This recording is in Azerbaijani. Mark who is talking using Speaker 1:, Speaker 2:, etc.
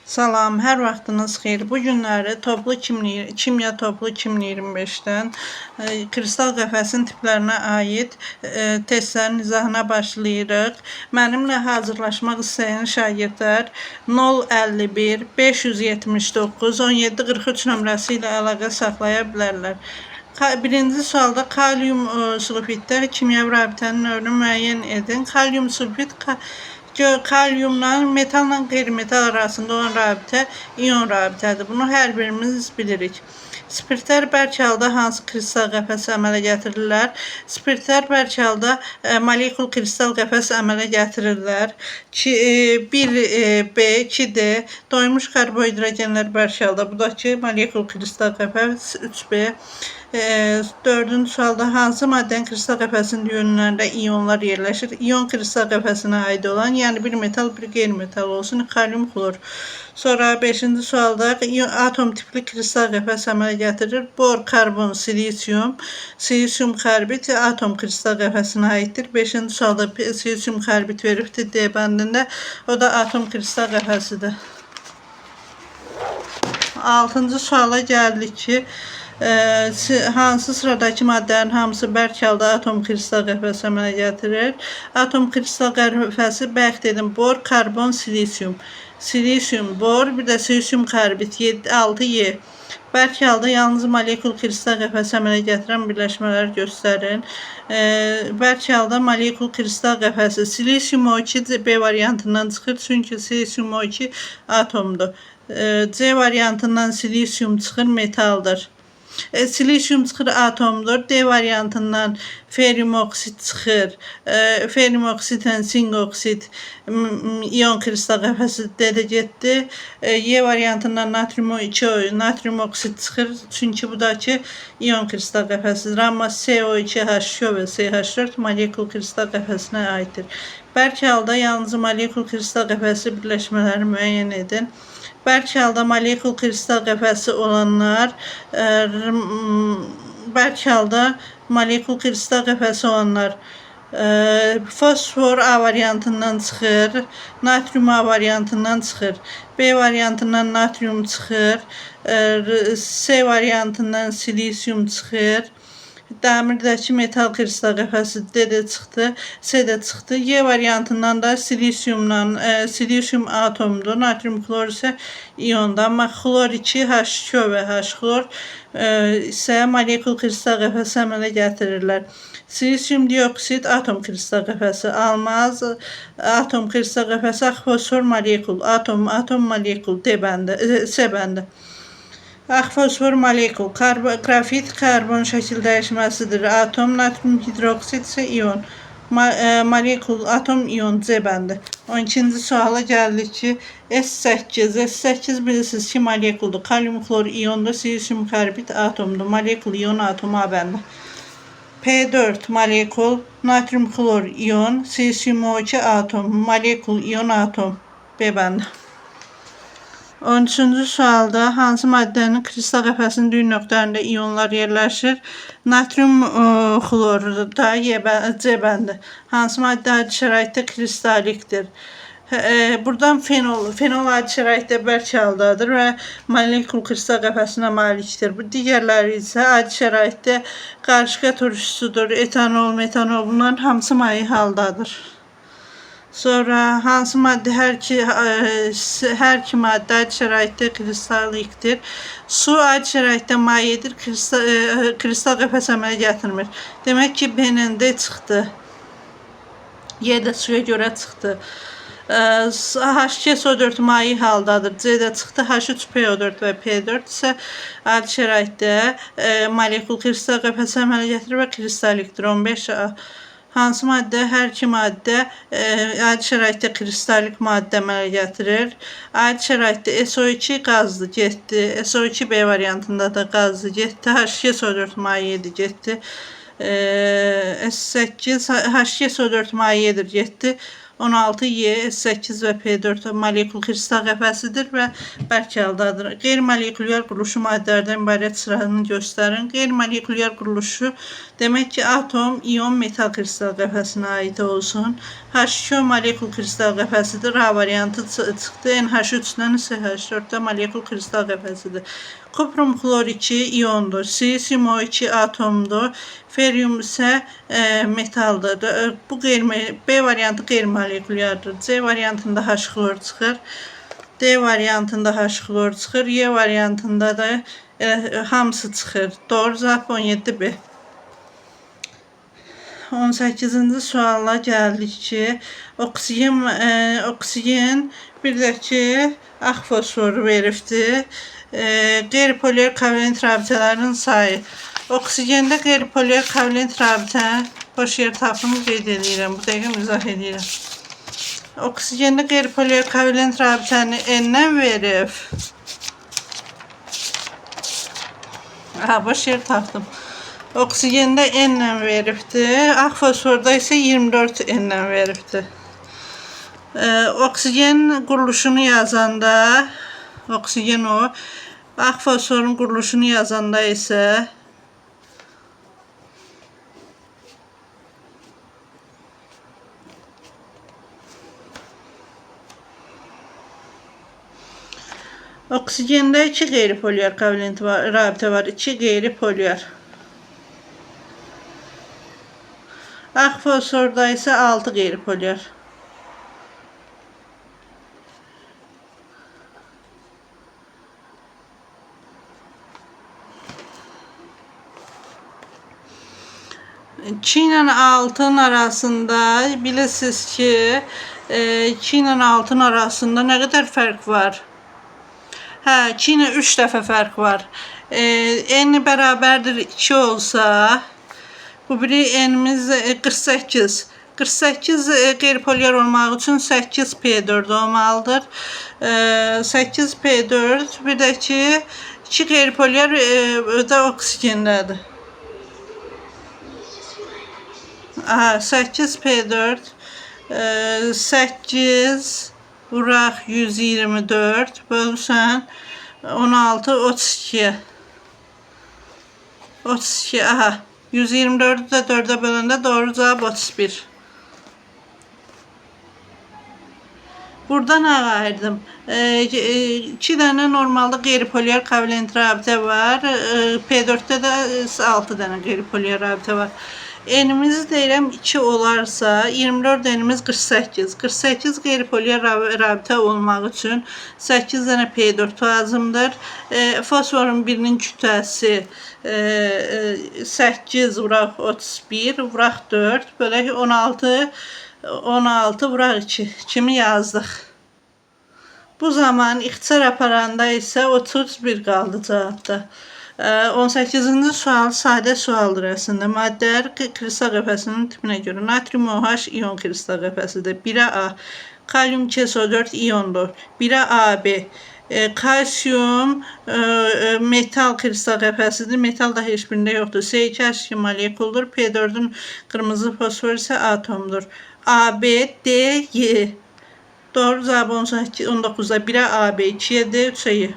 Speaker 1: Salam, hər vaxtınız xeyir. Bu günləri kimya toplu 2025-dən kristal qəfəsin tiplərinə aid testlərin izahına başlayırıq. Mənimlə hazırlaşmaq istəyən şagirdlər 051 579 1743 nömrəsi ilə əlaqə saxlaya bilərlər. Birinci sualda kalium sulfitdə kimyəvi rabitənin növünü müəyyən edin. Kalium sulfit kalyumla metalla qeyri-metal arasında olan rabitə iyon rabitədir. Bunu hər birimiz bilirik. Spirtlər bərk halda hansı kristal qəfəs əmələ gətirirlər? Spirtlər bərk halda molekul kristal qəfəs əmələ gətirirlər. 1B, 2D doymuş karbohidrogenlər bərk halda. Bu da ki, molekul kristal qəfəs 3B. Dördüncü sualda hansı maddənin kristal qəfəsinin yönlərində iyonlar yerləşir? İyon kristal qəfəsinə aid olan, yəni bir metal, bir qeyri-metal olsun, kalium xlor. Sonra 5-ci sualda atom tipli kristal qəfəs əmələ gətirir. Bor, karbon, silisium, silisium karbid atom kristal qəfəsinə aiddir. 5-ci sualda silisium karbid veribdir D bəndində. O da atom kristal qəfəsidir. 6-cı suala gəldik ki, hansı sıradakı maddələrin hamısı bərk halda atom kristal qəfəsi əmələ gətirir? Atom kristal qəfəsi bərk dedim. Bor, karbon, silisium. Silisium, bor, bir də silisium karbid 6Y. Bərk halda yalnız molekul kristal qəfəsi əmələ gətirən birləşmələr göstərin. Bərk halda molekul kristal qəfəsi silisium O2 B variantından çıxır, çünki silisium O2 atomdur. C variantından silisium çıxır, metaldır. Silisium çıxır, atomdur. D variantından ferium oksid çıxır. Ferium oksidlə sink oksid iyon kristal qəfəsi D-də getdi. Y variantından natrium oksid çıxır, çünki bu da ki iyon kristal qəfəsidir. Amma CO2H2O və CH4 molekul kristal qəfəsinə aiddir. Bərk halda yalnız molekul kristal qəfəsi birləşmələri müəyyən edin. Bərk halda molekul kristal qəfəsi olanlar, bərk halda molekul kristal qəfəsi olanlar fosfor A variantından çıxır, natrium A variantından çıxır, B variantından natrium çıxır, C variantından silisium çıxır, dəmirdəki metal kristal qəfəsi D-də çıxdı, C-də çıxdı. Y variantından da silisium atomdur, natrium xlor isə iyondur. Amma xlor 2, H2O və H-xlor isə molekul kristal qəfəsi əmələ gətirirlər. Silisium dioksid atom kristal qəfəsi, almaz atom kristal qəfəsi, fosfor molekul, atom molekul D bəndə, C bəndə. Fosfor molekul, qrafit karbon şəkil dəyişməsidir. Atom, natrium hidroksid isə iyon. Molekul, atom, iyon C bəndi. 12-ci suala gəldik ki, S8 bilirsiniz ki, molekuldur. Kalium xlor iyondur, silisium karbid atomdur. Molekul, iyon, atom A bəndi. P4 molekul, natrium xlor iyon, silisium O2 atom, molekul, iyon, atom B bəndi. 13-cü sualda hansı maddənin kristal qəfəsinin düyün nöqtələrində iyonlar yerləşir? Natrium xlorda C bəndi. Hansı maddə adi şəraitdə kristalikdir? Buradan fenol adi şəraitdə bərk haldadır və molekul kristal qəfəsinə malikdir. Bu digərləri isə adi şəraitdə qarışqa turşusudur, etanol, metanol, bunların hamısı malik haldadır. Sonra hansı maddə hər iki maddə adi şəraitdə kristalikdir? Su adi şəraitdə mayedir, kristal qəfəs əmələ gətirmir. Demək ki, B-nin D çıxdı. Y də suya görə çıxdı. H2SO4 maye haldadır. C-də çıxdı. H3PO4 və P4 isə adi şəraitdə molekul kristal qəfəs əmələ gətirir və kristalikdir. 15A. Hansı maddə hər iki maddə adi şəraitdə kristalik maddə əmələ gətirir? Adi şəraitdə SO2 qazlı getdi. SO2 B variantında da qazlı getdi. H2SO4 mayedir getdi. S8 H2SO4 mayedir getdi. 16Y, S8 və P4 molekul kristal qəfəsidir və bərk haldadır. Qeyri-molekulyar quruluşu maddələrdən ibarət sıranı göstərin. Qeyri-molekulyar quruluşu Demək ki, atom ion metal kristal qəfəsinə aid olsun. H2O molekul kristal qəfəsidir. A variantı çıxdı. NH3-dən isə H4-də molekul kristal qəfəsidir. Kuprum xlor 2 iondur. Silisium O2 atomdur. Feryum isə metaldır. Bu B variantı qeyri-molekulyardır. C variantında H xlor çıxır. D variantında H xlor çıxır. Y variantında da hamısı çıxır. Doğru cavab 17B. 18-ci suala gəldik ki, oksigen bir də ki, ağ fosforu veribdir. Qeyri-polymer kovalent rabitələrin sayı. Oksigende qeyri-polymer kovalent rabitə, boş yer tapım qeyd edirəm, bu dəqiqə izah edirəm. Oksigende qeyri-polymer kovalent rabitəni N-dən verib. Boş yer tapdım. Oksigende N-lə veribdir. Ağ fosforda isə 24 N-lə veribdir. Oksigen quruluşunu yazanda, oksigen o, ağ fosforun quruluşunu yazanda isə oksigende 2 qeyri-polymer kovalent rabitə var, 2 qeyri-polymer. Ağ fosforda isə 6 qeyri-polymer. Çin ilə altın arasında bilirsiniz ki, Çin ilə altın arasında nə qədər fərq var? Çin ilə 3 dəfə fərq var. N bərabərdir 2 olsa, bu biri N'imiz 48. 48 qeyri-polymer olmaq üçün 8P4 olmalıdır. 8P4 bir də ki 2 qeyri-polymer da oksigendədir. 8P4 8 vuraq 124 bölsən 16 32. 32 124'ü de 4'e bölündə doğru cevap 31. Buradan ayırdım. 2 dənə normalda qeyri-polymer kovalent rabitə var. P4'də də 6 dənə qeyri-polymer rabitə var. N'imiz deyirəm 2 olarsa 24 N'imiz 48. 48 qeyri-polymer rabitə olmaq üçün 8 dənə P4 lazımdır. Fosforun birinin kütləsi 8 vuraq 31 vuraq 4 bölək 16 vuraq 2 kimi yazdıq. Bu zaman ixtisar aparanda isə 31 qaldı cavabda. 18-ci sual sadə sualdır əslində. Maddələr kristal qəfəsinin tipinə görə natrium OH ion kristal qəfəsidir. 1'ə A, kalium KSO4 iondur. 1'ə AB, kalsiyum metal kristal qəfəsidir. Metal da heç birində yoxdur. C2H2 molekuldur. P4'ün qırmızı fosfor isə atomdur. AB, D, Y. Doğru cavab 19'da 1'ə AB, 2'yə D, 3'ə Y.